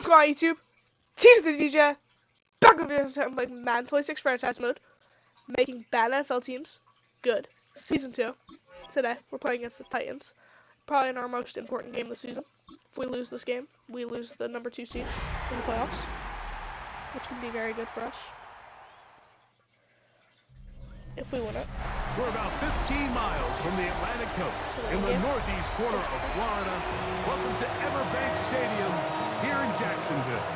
What's going on, YouTube? Teach the DJ. Back with you. I'm playing Madden 26 franchise mode. Making bad NFL teams good. Season 2. Today, we're playing against the Titans. Probably in our most important game of the season. If we lose this game, we lose the number 2 seed in the playoffs, which can be very good for us. If we win it. We're about 15 miles from the Atlantic coast in the northeast corner of Florida. Welcome to Everbank Stadium here in Jacksonville.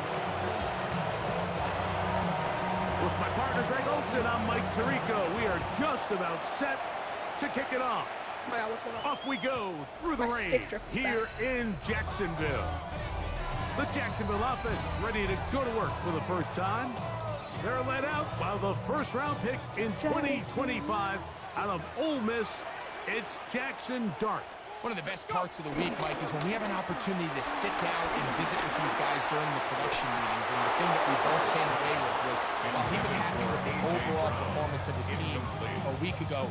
With my partner Greg Olson, I'm Mike Tirico. We are just about set to kick it off. Oh my God, what's going on? Off we go through the rain here in Jacksonville. The Jacksonville offense ready to go to work for the first time. They're led out by the first-round pick in 2025 out of Ole Miss. It's Jackson Dart. One of the best parts of the week, Mike, is when we have an opportunity to sit down and visit with these guys during the production meetings. And the thing that we both came away with was, while he was happy with the overall performance of his team a week ago,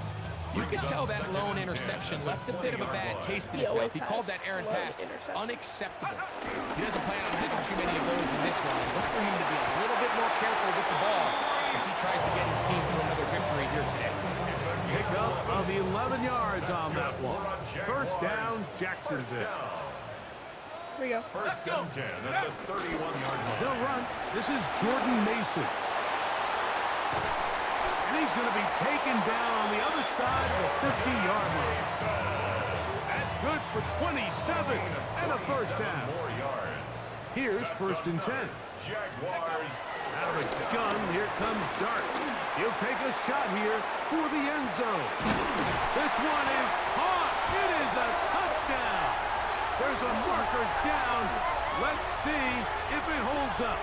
you could tell that lone interception left a bit of a bad taste in his mouth. He called that errant pass unacceptable. He doesn't plan on having too many of those in this one. Look for him to be a little bit more careful with the ball as he tries to get his team to another victory here today. Pick up of 11 yards on that one. First down, Jacksonville. Here we go. First down 10 at the 31-yard line. They'll run. This is Jordan Mason. And he's going to be taken down on the other side of the 50-yard line. That's good for 27 and a first down. More yards. Here's first and 10. Jaguars. Out of his gun, here comes Dart. He'll take a shot here for the end zone. This one is caught. It is a touchdown. There's a marker down. Let's see if it holds up.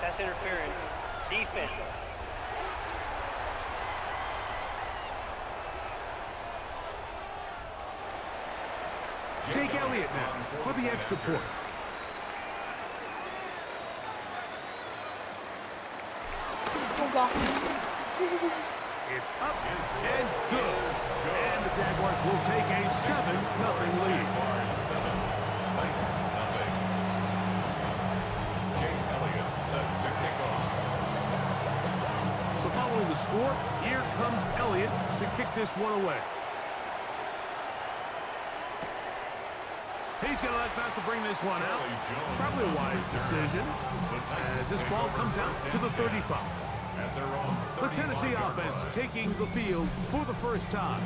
Pass interference. Defense. Jake Elliott now for the extra point. It's up and good. And the Jaguars will take a 7-0 lead. Titans, nothing. Jake Elliott set to kick off. So following the score, here comes Elliott to kick this one away. He's going to let that to bring this one out. Probably a wise decision as this ball comes out to the 35. The Tennessee offense taking the field for the first time,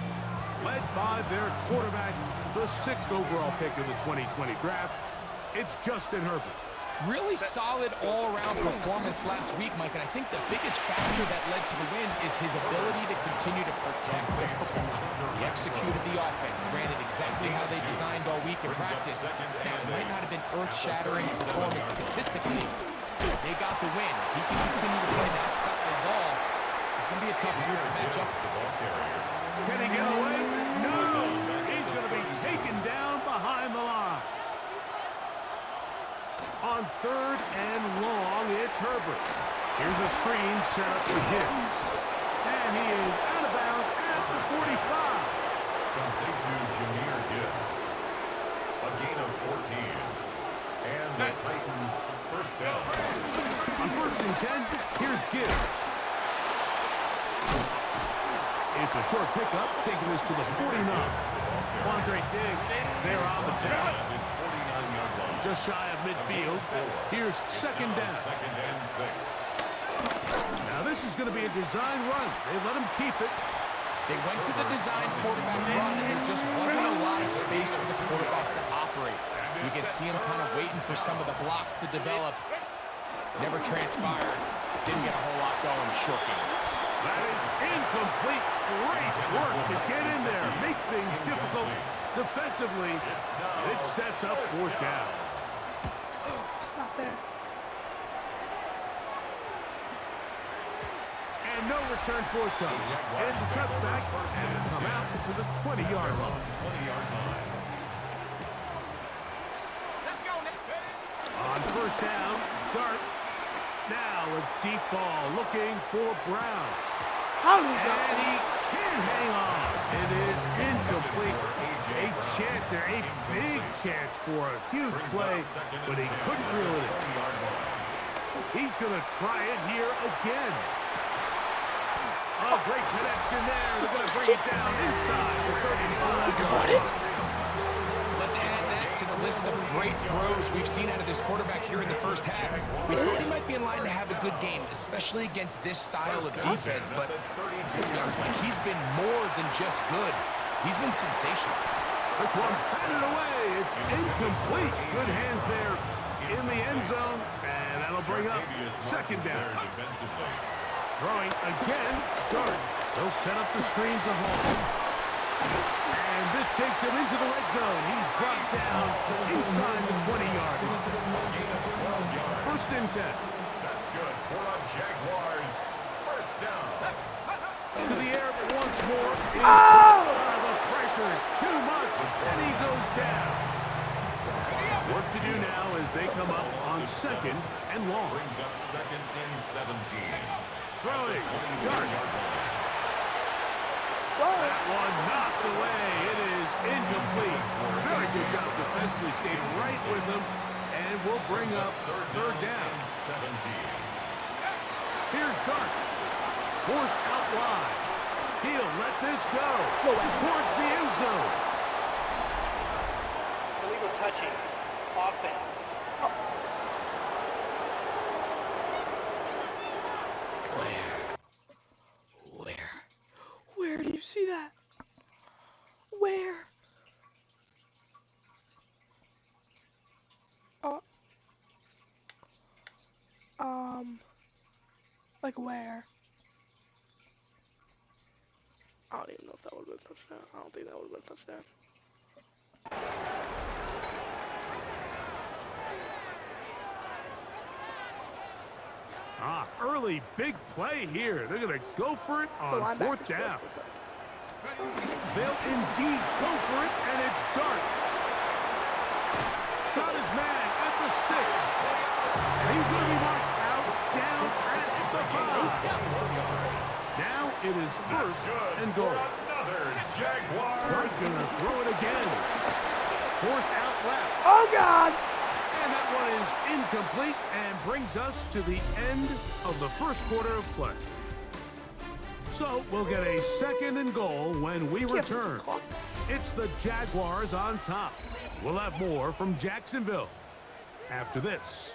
led by their quarterback, the 6th overall pick in the 2020 draft. It's Justin Herbert. Really solid all-around performance last week, Mike, and I think the biggest factor that led to the win is his ability to continue to protect the football. He executed the offense, ran it exactly how they designed all week in practice. Now, it might not have been earth-shattering performance statistically, but they got the win. If he can continue to play that style of ball, it's going to be a tough group to match up with. Can he get away? No! He's going to be taken down behind the line. On 3rd and long, it's Herbert. Here's a screen set up for Gibbs. And he is out of bounds at the 45. Complete to Jahmyr Gibbs. A gain of 14. And the Titans first down. On 1st and 10, here's Gibbs. It's a short pickup, taking this to the 49. Quandre Diggs there on the tap. His 49-yard line. Just shy of midfield. Here's second down. Second and 6. Now this is going to be a design run. They let him keep it. They went to the design quarterback run, and there just wasn't a lot of space for the quarterback to operate. You can see him kind of waiting for some of the blocks to develop. Never transpired. Didn't get a whole lot going. Short game. That is incomplete. Great work to get in there. Make things difficult defensively. It sets up 4th down. It's not there. And no return forthcoming. It's a touchback and come out to the 20-yard line. 20-yard line. On 1st down, Dart. Now a deep ball looking for Brown. How did he And he can hang on. It is incomplete. chance there, a big chance for a huge play, but he couldn't reel it in. He's going to try it here again. Oh, great connection there. They're going to bring it down inside the 35. Got it? Let's add that to the list of great throws we've seen out of this quarterback here in the first half. We thought he might be in line to have a good game, especially against this style of defense, but let's be honest, Mike, he's been more than just good. He's been sensational. This one batted away. It's incomplete. Good hands there in the end zone, and that'll bring up second down. Throwing again, Dart. They'll set up the screen to Hall. And this takes him into the red zone. He's brought down inside the 20-yard line. First and 10. That's good for the Jaguars. First down. To the air once more. Oh! The pressure, too much, and he goes down. Work to do now as they come up on second and long. Brings up second and 17. Throwing, Dart. Whoa. That one knocked away. It is incomplete. Very good job defensively. Stayed right with him, and will bring up third down. 17. Here's Dart. Forced out wide. He'll let this go. Towards the end zone. Illegal touching. Offense. Where do you see that? Where? Like where? I don't even know if that would have been a touchdown. I don't think that would have been a touchdown. Early big play here. They're going to go for it on fourth down. They'll indeed go for it, and it's Dart. Got his man at the 6. And he's going to be marked out down at the 5. Now it is first and goal. Another Jaguars. Dart's going to throw it again. Forced out left. Oh, God! And that one is incomplete and brings us to the end of the first quarter of play. So we'll get a second and goal when we return. It's the Jaguars on top. We'll have more from Jacksonville after this.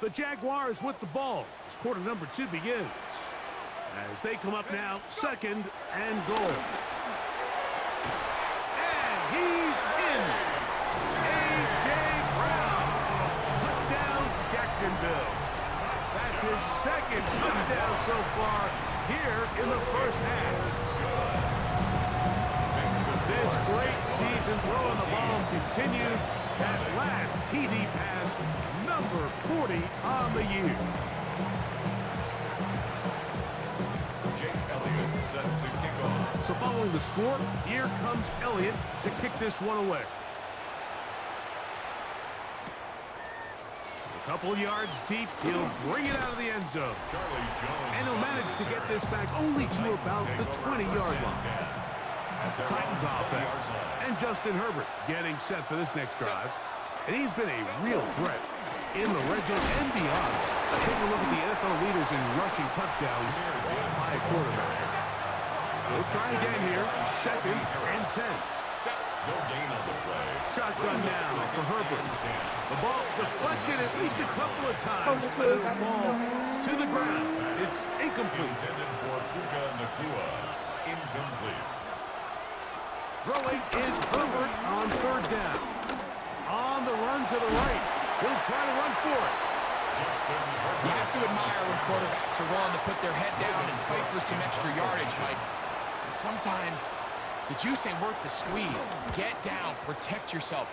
The Jaguars with the ball as quarter number 2 begins. As they come up now, second and goal. And he's in. A.J. Brown. Touchdown, Jacksonville. That's his second touchdown so far here in the first half. This great season throwing the ball continues. That last TD pass, number 40 on the year. Jake Elliott set to kick off. So following the score, here comes Elliott to kick this one away. A couple yards deep, he'll bring it out of the end zone. Charlie Jones. And he'll manage to get this back only to about the 20-yard line. The Titans offense and Justin Herbert getting set for this next drive. And he's been a real threat in the red zone and beyond. Take a look at the NFL leaders in rushing touchdowns by a quarterback. Let's try again here. Second and 10. No gain on the play. Shotgun now for Herbert. The ball deflected at least a couple of times, but it'll fall to the ground. It's incomplete. Intended for Puka Nakua. Incomplete. Throwing is Herbert on third down. On the run to the right. He'll try to run for it. You have to admire when quarterbacks are willing to put their head down and fight for some extra yardage, Mike. But sometimes the juice ain't worth the squeeze. Get down, protect yourself,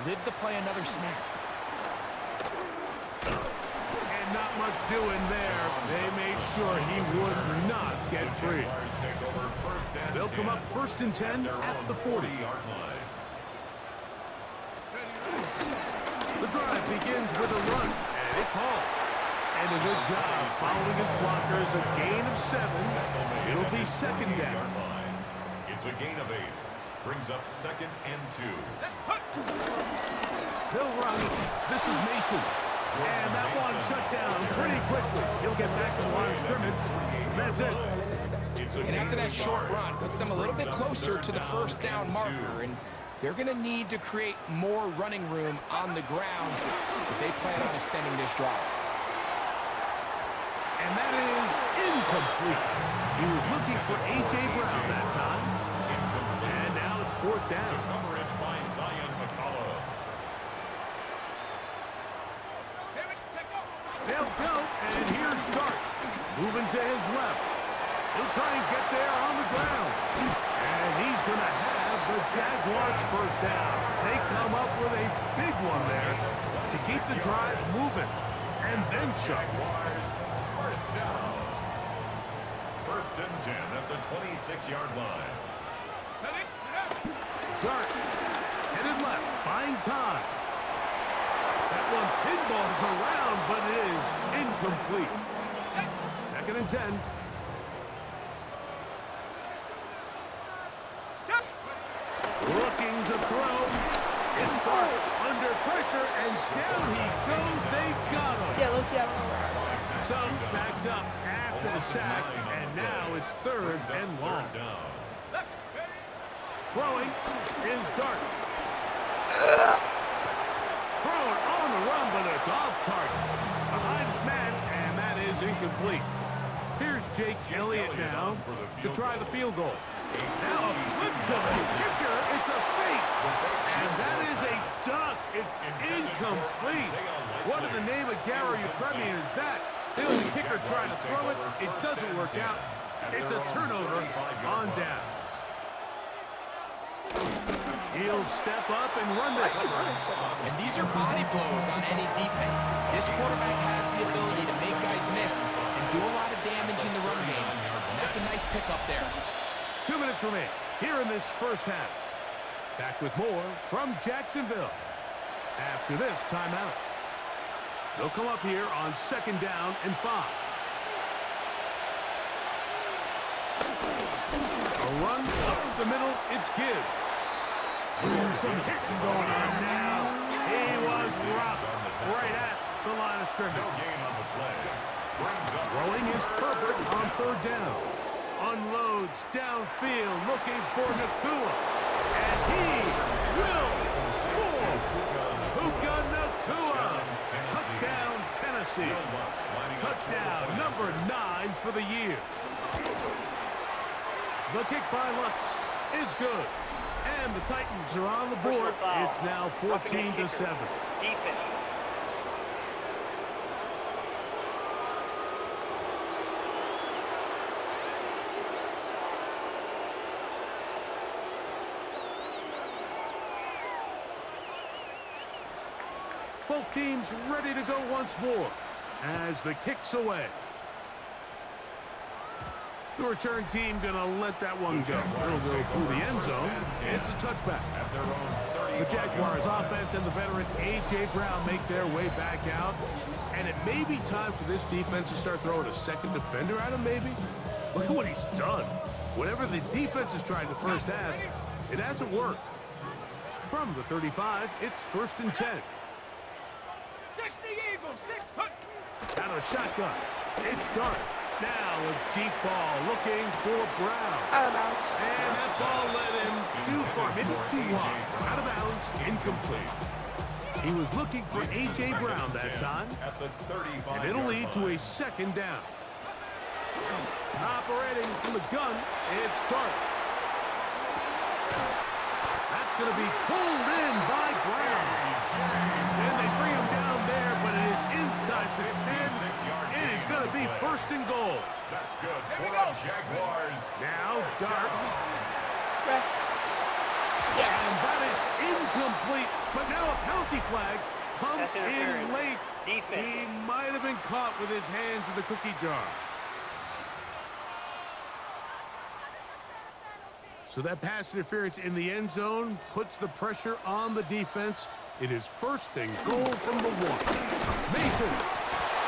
live to play another snap. And not much doing there. They made sure he would not get free. They'll come up first and 10 at the 40-yard line. The drive begins with a run, and it's Hall. And a good job following his blockers, a gain of 7. It'll be second down. It's a gain of 8. Brings up 2nd and 2. He'll run. This is Mason. And that one shut down pretty quickly. He'll get back to the line of scrimmage. That's it. And after that short run, puts them a little bit closer to the first down marker. And they're going to need to create more running room on the ground if they plan on extending this drive. And that is incomplete. He was looking for A.J. Brown that time. And now it's 4th down. Coverage by Zion McCullough. They'll go, and here's Dart. Moving to his left. He'll try and get there on the ground. And he's going to have the Jaguars' first down. They come up with a big one there to keep the drive moving. And then some. Jaguars first down. 1st and 10 at the 26-yard line. Dart. Headed left. Buying time. That one pinballs around, but it is incomplete. 2nd and 10. Looking to throw. It's Dart under pressure, and down he goes. They got him. Yeah, look, yeah, I don't know where I am. So backed up after the sack, and now it's 3rd and long. Throwing is Dart. Thrown on the run, but it's off target. Behind his man, and that is incomplete. Here's Jake Elliott now to try the field goal. Now a flip to the kicker. It's a fake. And that is a dunk. It's incomplete. What in the name of Gary Ukrainian is that? Feels the kicker trying to throw it. It doesn't work out. It's a turnover on downs. He'll step up and run this. And these are body blows on any defense. This quarterback has the ability to make guys miss and do a lot of damage in the run game. And that's a nice pickup there. 2 minutes remain here in this first half. Back with more from Jacksonville after this timeout. They'll come up here on 2nd down and 5. A run up the middle, it's Gibbs. Ooh, some hitting going on now. He was rocked right at the line of scrimmage. Throwing is Herbert on 3rd down. Unloads downfield looking for Nakua. And he will score. Puka Nakua. Touchdown, Tennessee. Touchdown number 9 for the year. The kick by Lutz is good. And the Titans are on the board. It's now 14-7. Defense. Both teams ready to go once more as the kick's away. The return team gonna let that one go. It'll go through the end zone. It's a touchback. The Jaguars offense and the veteran A.J. Brown make their way back out. And it may be time for this defense to start throwing a second defender at him, maybe. Look at what he's done. Whatever the defense has tried the first half, it hasn't worked. From the 35, it's 1st and 10. Out of shotgun. It's Dart. Now a deep ball looking for Brown. Out of bounds. And that ball led him too far, maybe too wide. Out of bounds, incomplete. He was looking for A.J. Brown that time. And it'll lead to a 2nd down. Operating from the gun, it's Dart. That's going to be pulled in by Brown. And they bring him down there, but it is inside the 10. It is going to be 1st and goal. That's good for the Jaguars. Now Dart. Yeah. And that is incomplete. But now a penalty flag comes That's in interference. late. Defense. He might have been caught with his hands in the cookie jar. So that pass interference in the end zone puts the pressure on the defense. It is 1st and goal from the 1. Mason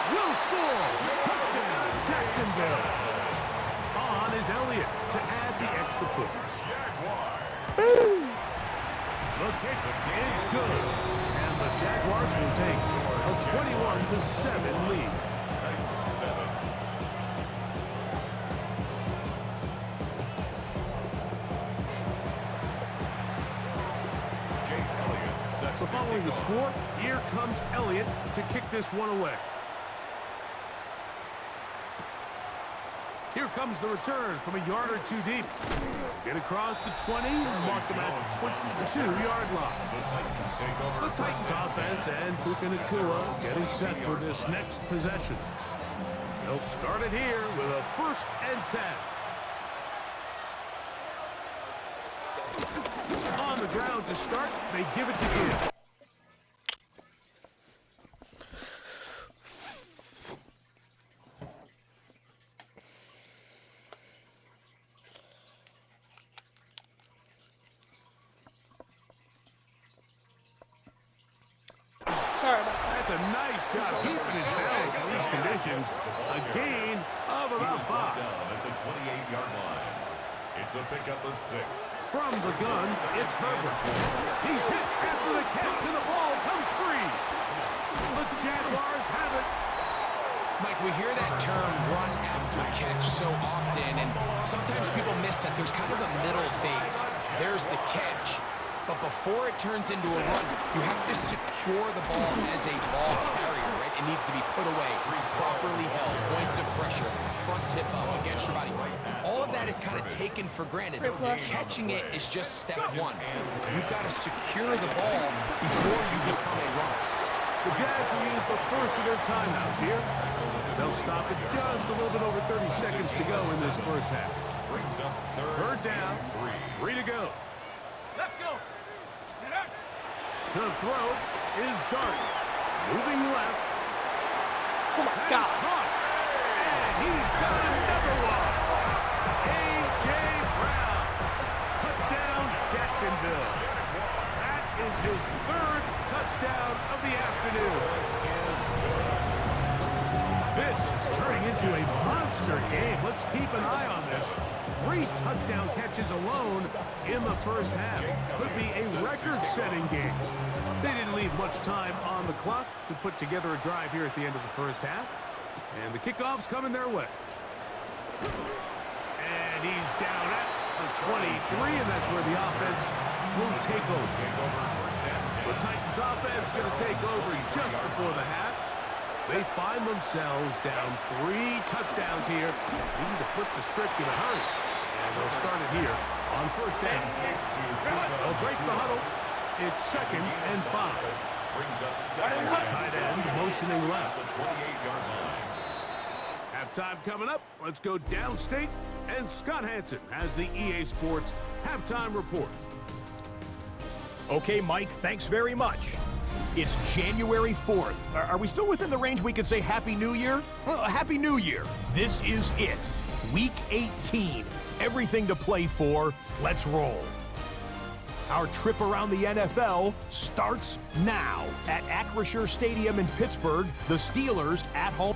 will score. Touchdown, Jacksonville. On is Elliott to add the extra point. Jaguars. Boom! The kick is good. And the Jaguars will take a 21-7 lead. Titans 7. Jake Elliott sets So the following the kickoff. score, here comes Elliott to kick this one away. Here comes the return from a yard or two deep. Get across the 20, mark them at the 22-yard line. The Titans take over. The Titans offense and Puka Nacua getting set for this next possession. They'll start it here with a 1st and 10. On the ground to start, they give it to him. Sorry about that. That's a nice job keeping his balance in these conditions. A gain of about 5. Down at the 28-yard line. It's a pickup of 6. From the gun, it's Herbert. He's hit after the catch, and the ball comes free. The Jaguars have it. Mike, we hear that term run after catch so often, and sometimes people miss that there's kind of a middle phase. There's the catch, but before it turns into a run, you have to secure the ball as a ball carrier, right? It needs to be put away, properly held, points of pressure, front tip up against your body. All of that is kind of taken for granted. Catching it is just step one. You've got to secure the ball before you become a runner. The Jags will use the first of their timeouts here. They'll stop it just a little bit over 30 seconds to go in this first half. Brings up Third down, 3 to go. Let's go. To throw is Dart. Moving left. Oh my Has God. caught. And he's got another one. A.J. Brown. Touchdown, Jacksonville. That is his 3rd touchdown of the afternoon. This is turning into a monster game. Let's keep an eye on this. 3 touchdown catches alone in the first half. Could be a record-setting game. They didn't leave much time on the clock to put together a drive here at the end of the first half. And the kickoff's coming their way. And he's down at the 23, and that's where the offense will take over. The Titans offense going to take over just before the half. They find themselves down 3 touchdowns here. Needing to flip the script in a hurry. And they'll start it here on 1st down. They'll break the huddle. It's 2nd and 5. Brings up 2nd. Tight end motioning left. The 28-yard line. Halftime coming up. Let's go downstate. And Scott Hansen has the EA Sports halftime report. Okay, Mike, thanks very much. It's January 4th. Are we still within the range we could say Happy New Year? Well, Happy New Year. This is it. Week 18. Everything to play for. Let's roll. Our trip around the NFL starts now at Acrisure Stadium in Pittsburgh. The Steelers at home.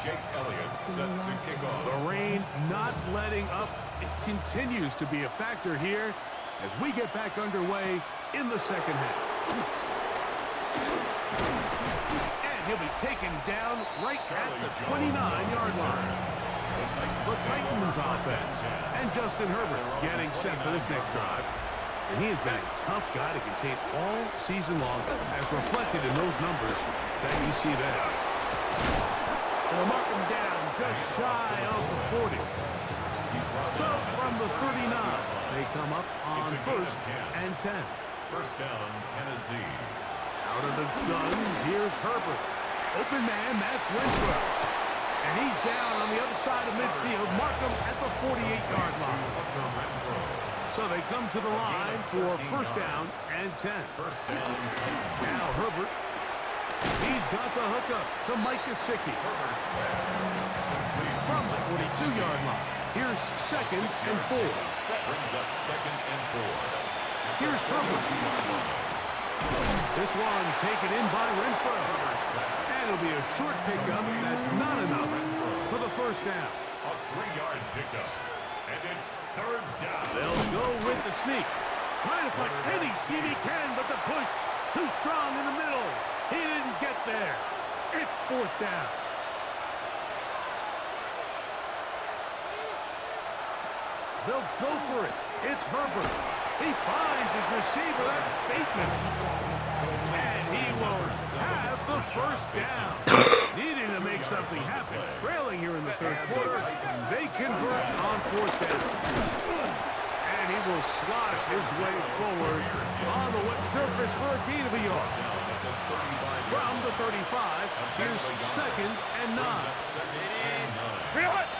Jake Elliott set to kick off. The rain not letting up. It continues to be a factor here as we get back underway in the second half. And he'll be taken down right at the 29-yard line. The Titans offense and Justin Herbert getting set for this next drive. And he has been a tough guy to contain all season long, as reflected in those numbers that you see there. They'll mark him down just shy of the 40. So from the 39, they come up on 1st and 10. First down, Tennessee. Out of the gun, here's Herbert. Open man, that's Renfro. And he's down on the other side of midfield. Mark him at the 48-yard line. So they come to the line for 1st down and 10. First down. Now Herbert. He's got the hookup to Mike Gesicki. From the 42-yard line. Here's 2nd and 4. Brings up 2nd and 4. Here's Herbert. This one taken in by Renfro. And it'll be a short pickup. That's not enough for the first down. A 3-yard pickup. And it's third down. They'll go with the sneak. Trying to find any seam he can, but the push too strong in the middle. He didn't get there. It's fourth down. They'll go for it. It's Herbert. He finds his receiver. That's Bateman. And he will have the first down. Needing to make something happen. Trailing here in the third quarter. They convert on fourth down. And he will slosh his way forward on the wet surface for a gain of a yard. From the 35, here's second and 9. Reel it!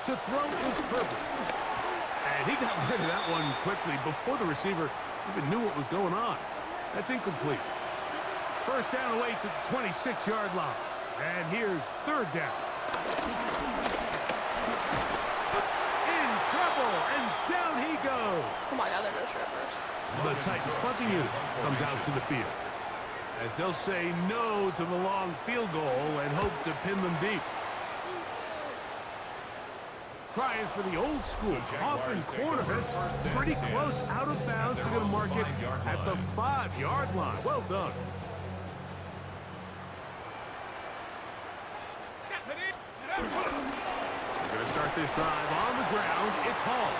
To throw is Herbert. And he got rid of that one quickly before the receiver even knew what was going on. That's incomplete. First down away to the 26-yard line. And here's third down. In trouble, and down he goes. Oh my God, there goes Rivers. The Titans punting unit comes out to the field, as they'll say no to the long field goal and hope to pin them deep. Trying for the old school coffin corner. That's pretty close out of bounds. They're going to mark it at the 5-yard line. Well done. They're going to start this drive on the ground. It's Hall.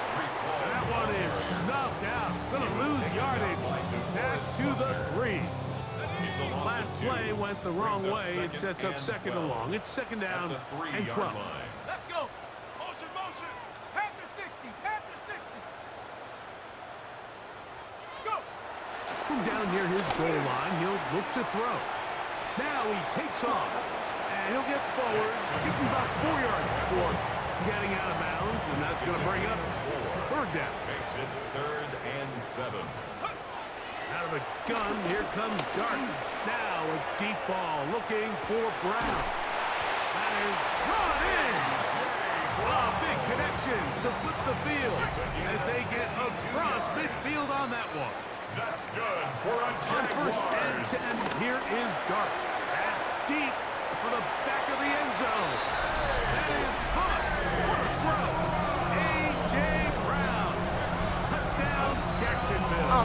That one is snuffed out. Going to lose yardage. Back to the 3. Last play went the wrong way. It sets up second and long. It's second down and 12. Let's go. Motion, motion. Panther 60. Panther 60. Let's go. From down near his goal line, he'll look to throw. Now he takes off. And he'll get forward. Gives him about 4 yards before getting out of bounds. And that's going to bring up third down. Makes it 3rd and 7. Out of the gun, here comes Dart. Now a deep ball looking for Brown. That is brought in. A big connection to flip the field as they get across midfield on that one. That's good for a On first and 10, here is Dart. That's deep for the back of the end zone. That is caught. What a throw. A.J. Brown. Touchdown, Jacksonville.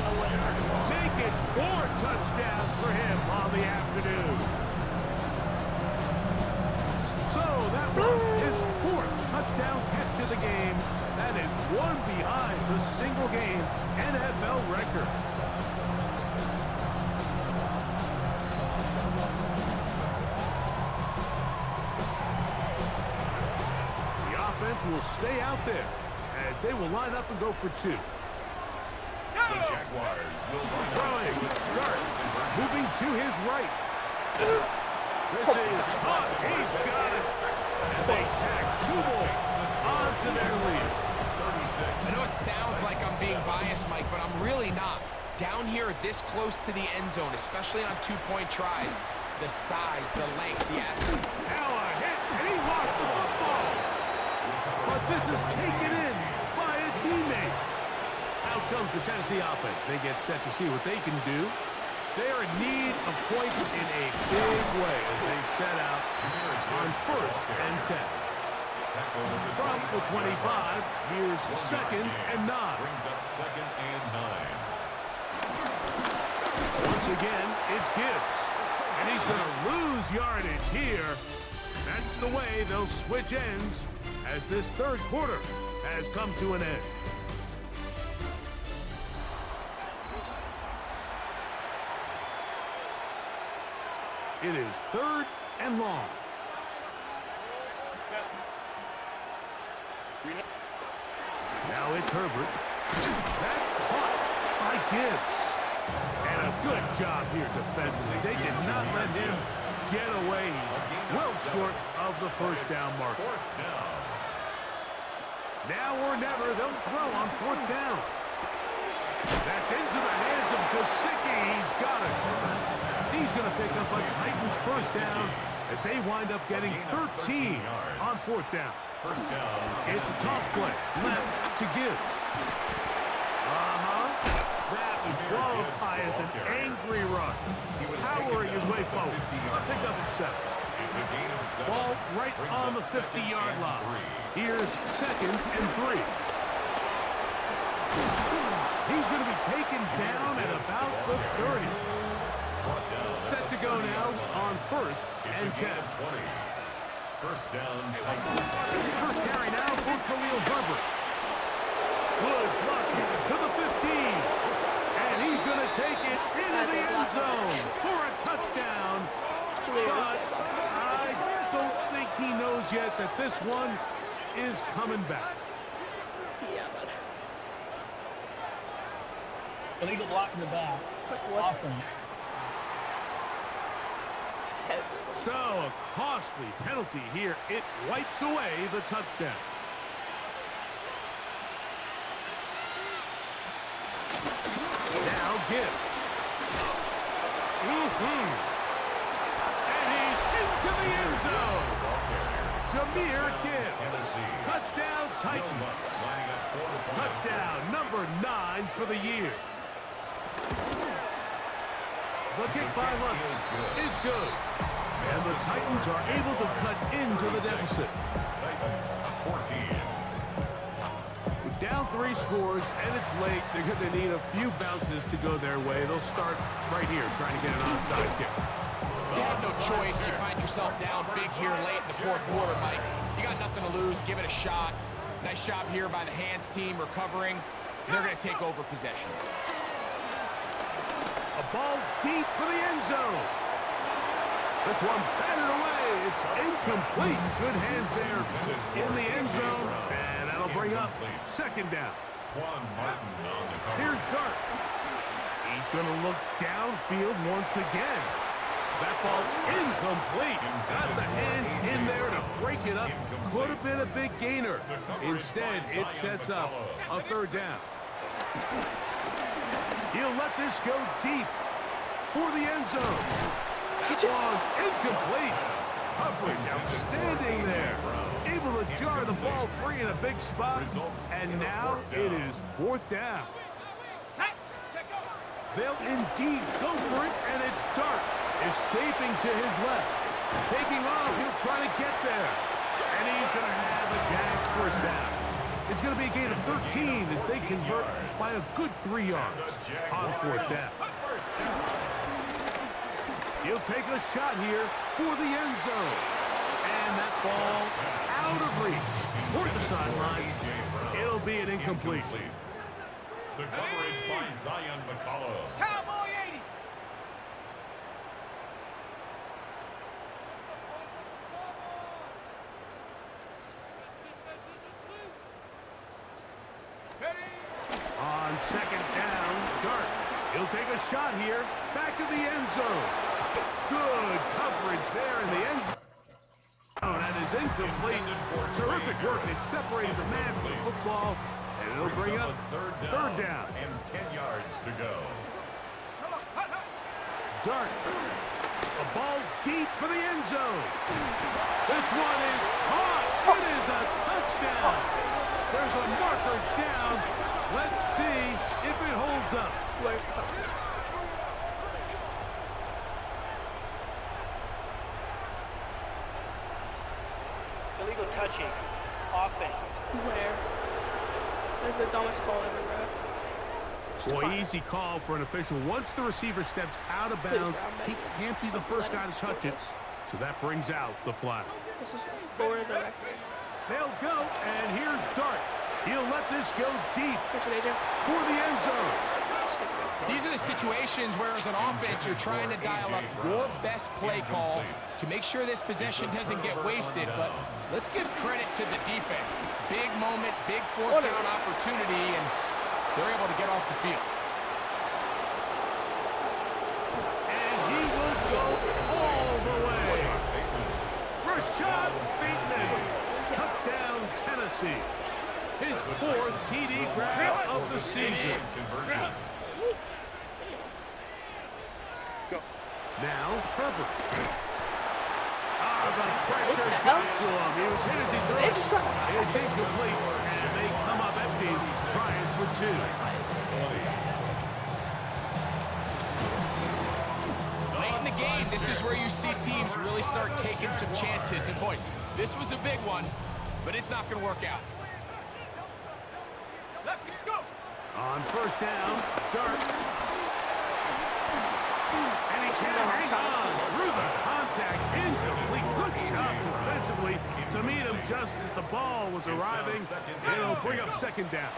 Make it 4 touchdowns for him on the afternoon. So that one is 4th touchdown catch of the game. That is one behind the single game NFL record. The offense will stay out there as they will line up and go for 2. The Jaguars will run Throwing with Dart, moving to his right. This is caught. He's got it. And they tag 2 more onto their lead. I know it sounds like I'm being biased, Mike, but I'm really not. Down here this close to the end zone, especially on 2-point tries, the size, the length, the athlete. Now a hit, and he lost the football. But this is taken in by a teammate. Out comes the Tennessee offense. They get set to see what they can do. They are in need of points in a big way as they set out on first and 10. From the 25, here's second and 9. Brings up 2nd and 9. Once again, it's Gibbs. And he's going to lose yardage here. That's the way they'll switch ends as this third quarter has come to an end. It is 3rd and long. Now it's Herbert. That's caught by Gibbs. And a good job here defensively. They did not let him get away. He's well short of the first down marker. Now or never, they'll throw on 4th down. That's into the hands of Gesicki. He's got it. He's going to pick up a Titans first down as they wind up getting 13 on 4th down. First down. It's a toss play left to Gibbs. That would qualify as an angry run. Powering his way forward. A pickup at 7. It's a gain of 7. Ball right on the 50-yard line. Here's 2nd and 3. He's going to be taken down at about the 30. Set to go now on 1st and 10. 20. First down, Titans. First carry now for Khalil Herbert. Good blocking to the 15. And he's going to take it into the end zone for a touchdown. But I don't think he knows yet that this one is coming back. Yeah, bud. Illegal block in the back. What? Offense. So, a costly penalty here. It wipes away the touchdown. Now Gibbs. And he's into the end zone. Jameer Gibbs. Touchdown Titans. Touchdown number 9 for the year. The kick by Lutz is good. And the Titans are able to cut into the deficit. Titans 14. With down 3 scores and it's late, they're going to need a few bounces to go their way. They'll start right here trying to get an onside kick. You have no choice. You find yourself down big here late in the 4th quarter, Mike. You got nothing to lose. Give it a shot. Nice job here by the hands team recovering. They're going to take over possession. A ball deep for the end zone. This one batted away. It's incomplete. Good hands there in the end zone. And that'll bring up 2nd down. Juan Martin on the cover. Here's Dart. He's going to look downfield once again. That ball's incomplete. Got the hands in there to break it up. Could have been a big gainer. Instead, it sets up a 3rd down. He'll let this go deep for the end zone. That long, incomplete. Coverage outstanding there. Able to jar the ball free in a big spot. And now it is 4th down. They'll indeed go for it, and it's Dart escaping to his left. Taking off, he'll try to get there. And he's going to have a Jags 1st down. It's going to be a gain of 13 as they convert by a good 3 yards on 4th down. He'll take a shot here for the end zone. And that ball out of reach toward the sideline. It'll be an incomplete. The coverage by Zion McCullough. Cowboy 80. On 2nd down, Dart. He'll take a shot here. Back of the end zone. Good coverage there in the end zone. That is incomplete. Terrific work. They separated the man from the football. And it'll bring up 3rd down. And 10 yards to go. Dart. A ball deep for the end zone. This one is caught. It is a touchdown. There's a marker down. Let's see if it holds up. Illegal touching. Offense. Where? There's the dumbest call everywhere. Boy, easy call for an official. Once the receiver steps out of bounds, he can't be the first guy to touch it. So that brings out the flag. This is for the record. They'll go, and here's Dart. He'll let this go deep Listen, AJ. for the end zone. These are the situations where, as an offense, you're trying to dial up your best play call to make sure this possession doesn't get wasted. But let's give credit to the defense. Big moment, big 4th down opportunity, and they're able to get off the field. And he will go all the way. Rashad Bateman cuts down Tennessee. His 4th TD grab of the season. Now, Herbert. The pressure got to him. He was hit as he threw it. It's incomplete, and they come up empty, trying for 2. this is where you see teams really start taking some chances. And boy, this was a big one, but it's not going to work out. Let's go. On first down, Dart. And he can't hang on through the contact. Incomplete. Good job defensively to meet him just as the ball was arriving. It'll bring up second down.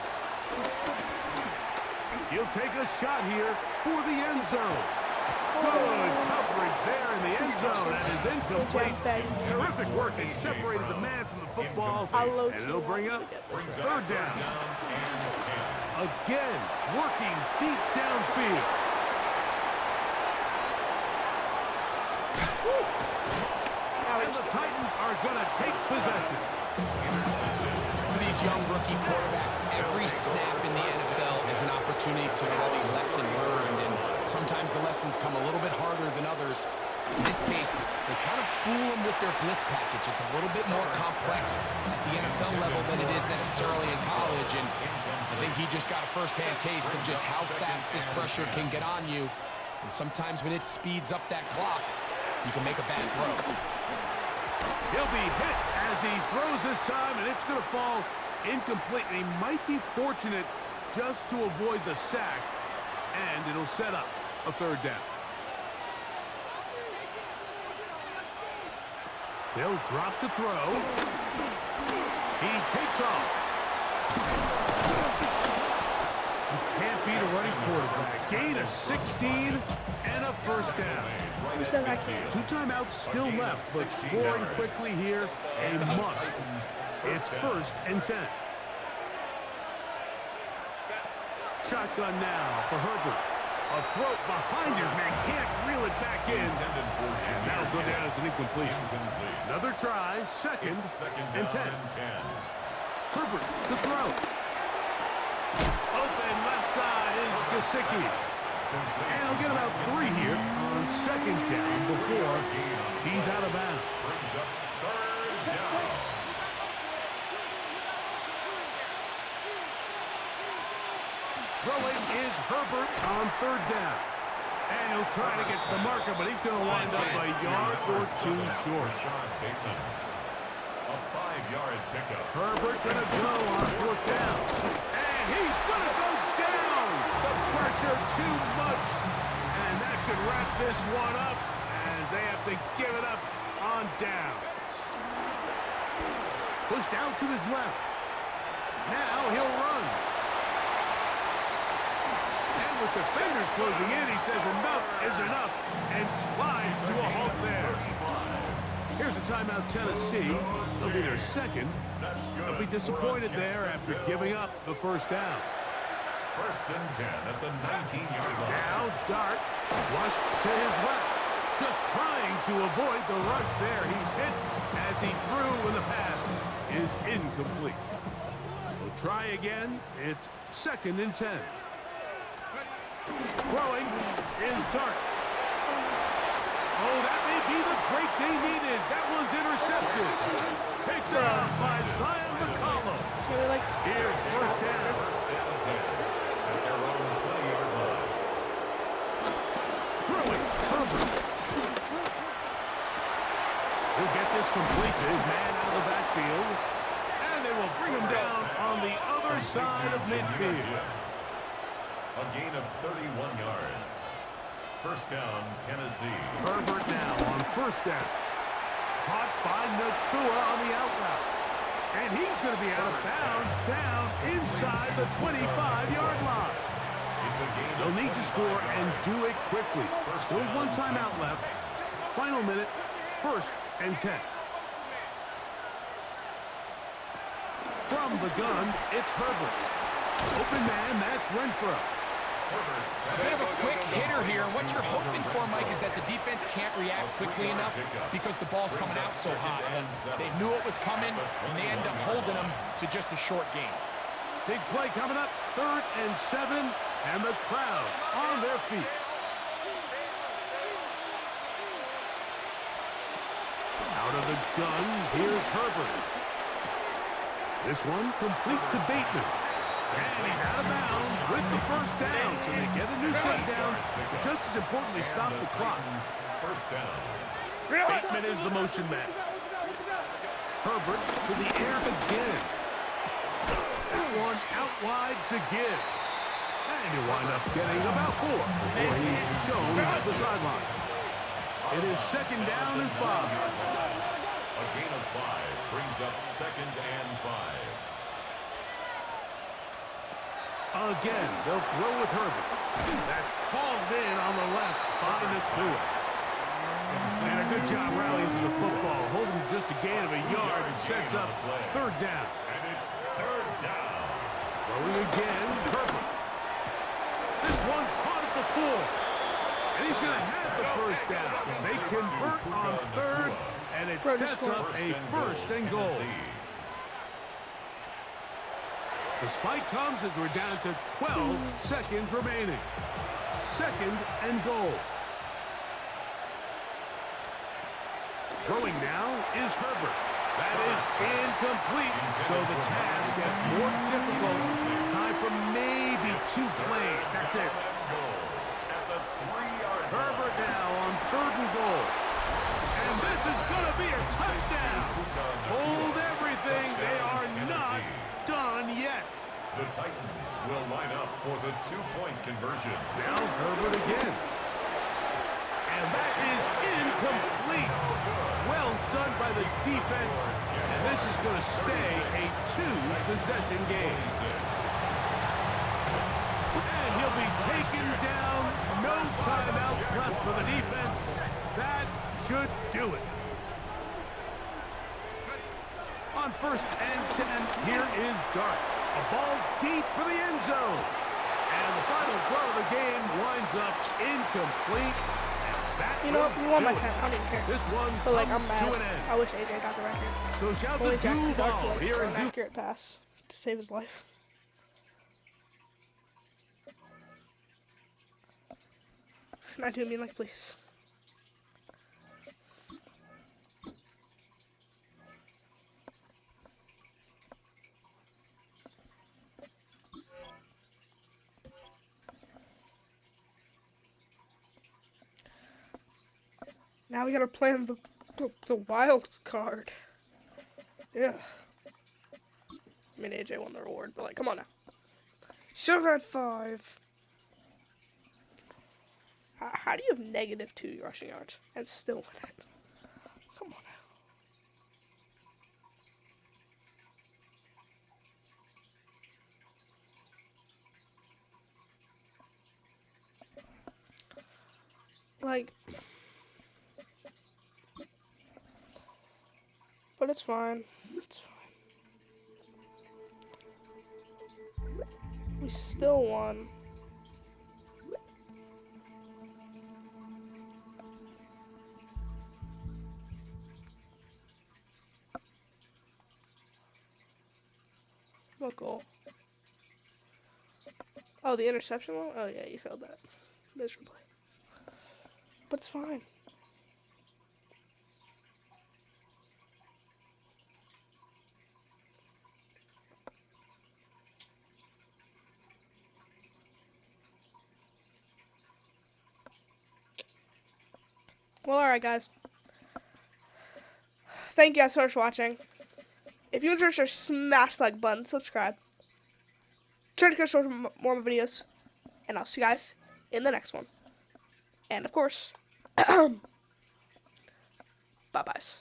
He'll take a shot here for the end zone. Good coverage there in the end zone. That is incomplete. Terrific work. He separated the man from the football. And it'll bring up third down. Again, working deep downfield. And the Titans are going to take possession. For these young rookie quarterbacks, every snap in the NFL is an opportunity to have a lesson learned, and sometimes the lessons come a little bit harder than others. In this case, they kind of fool them with their blitz package. It's a little bit more complex at the NFL level than it is necessarily in college, and I think he just got a first-hand taste of just how fast this pressure can get on you. And sometimes when it speeds up that clock, you can make a bad throw. He'll be hit as he throws this time, and it's going to fall incomplete. And he might be fortunate just to avoid the sack, and it'll set up a third down. They'll drop to throw. He takes off. You can't beat a running quarterback. Gain of 16 and a first down. Who said I can't? 2 timeouts still left, but scoring quickly here, a must. It's 1st and 10. Shotgun now for Herbert. A throw behind his man, can't reel it back in. And that'll go down as an incompletion. Another try, 2nd and 10. Herbert to throw. Open left side is Gesicki. And he'll get about 3 here on 2nd down before he's out of bounds. Throwing is Herbert on 3rd down. And he'll try to get to the marker, but he's going to wind up a yard or 2 short. A 5-yard pickup. Herbert going to go on 4th down. And he's going to go down. The pressure too much. And that should wrap this one up as they have to give it up on downs. Pushed out to his left. Now he'll run. And with defenders closing in, he says enough is enough and slides to a halt there. Here's a timeout, Tennessee. They'll be their 2nd. They'll be disappointed there after giving up the 1st down. 1st and 10 at the 19-yard line. Now Dart rushed to his left. Just trying to avoid the rush there. He's hit as he threw when the pass is incomplete. We'll try again. It's 2nd and 10. Throwing is Dart. Oh, that may be the break they needed. That one's intercepted. Picked up by Zion McCollum. Here's 1st down. Throwing Herbert. He'll get this complete to his man out of the backfield. And they will bring him down on the other side of midfield. A gain of 31 yards. 1st down, Tennessee. Herbert now on 1st down. Caught by Nakua on the out route. And he's going to be out of bounds down inside the 25-yard line. They'll need to score and do it quickly. Still 1 timeout left. Final minute, 1st and 10. From the gun, it's Herbert. Open man, that's Renfro. A bit of a quick hitter here. What you're hoping for, Mike, is that the defense can't react quickly enough because the ball's coming out so hot. But they knew it was coming, and they end up holding them to just a short game. Big play coming up, 3rd and 7, and the crowd on their feet. Out of the gun, here's Herbert. This one complete to Bateman. And he's out of bounds with the 1st down, so they get a new set downs, but just as importantly, stop the clock. First down. Bateman is the motion man. Herbert to the air again. That one out wide to Gibbs. And he'll wind up getting about 4 before he's shown the sideline. It is second down and 5. A gain of 5 brings up second and 5. Again, they'll throw with Herbert. That's hauled in on the left by Lewis. And a good job rallying to the football, holding just a gain of a yard and sets up third down. And it's third down. Throwing again, Herbert. This one caught at the 4. And he's going to have the first down. They convert on third, and it sets up a first and goal. The spike comes as we're down to 12 seconds remaining. Second and goal. Throwing now is Herbert. That is incomplete, so the task gets more difficult. Time for maybe 2 plays. That's it. Herbert now on third and goal. And this is going to be a touchdown. Hold everything. They are not done yet. The Titans will line up for the 2-point conversion. Now Herbert again. And that is incomplete. Well done by the defense. And this is going to stay a 2-possession game. And he'll be taken down. No timeouts left for the defense. That should do it. On first and 10, here is Dart. A ball deep for the end zone. And the final throw of the game winds up incomplete. You know, you want my 10. I don't even care. This one But like, I'm comes mad. to an end. I wish AJ got the record. So shout Only to Jack the Dark Duval like, here throw in an Duval. accurate pass to save his life. Not doing me like, please. Now we gotta play on the wild card. Yeah. I mean, AJ won the reward, but like, come on now. Should have had 5. How do you have -2 rushing yards and still win it? Come on now. Like, but it's fine. It's fine. We still won. What goal? Oh, the interception one? Oh yeah, you failed that miserably. But it's fine. Well, alright guys. Thank you guys so much for watching. If you enjoyed, smash the like button, subscribe. Try to catch more of my videos. And I'll see you guys in the next one. And of course, bye-byes.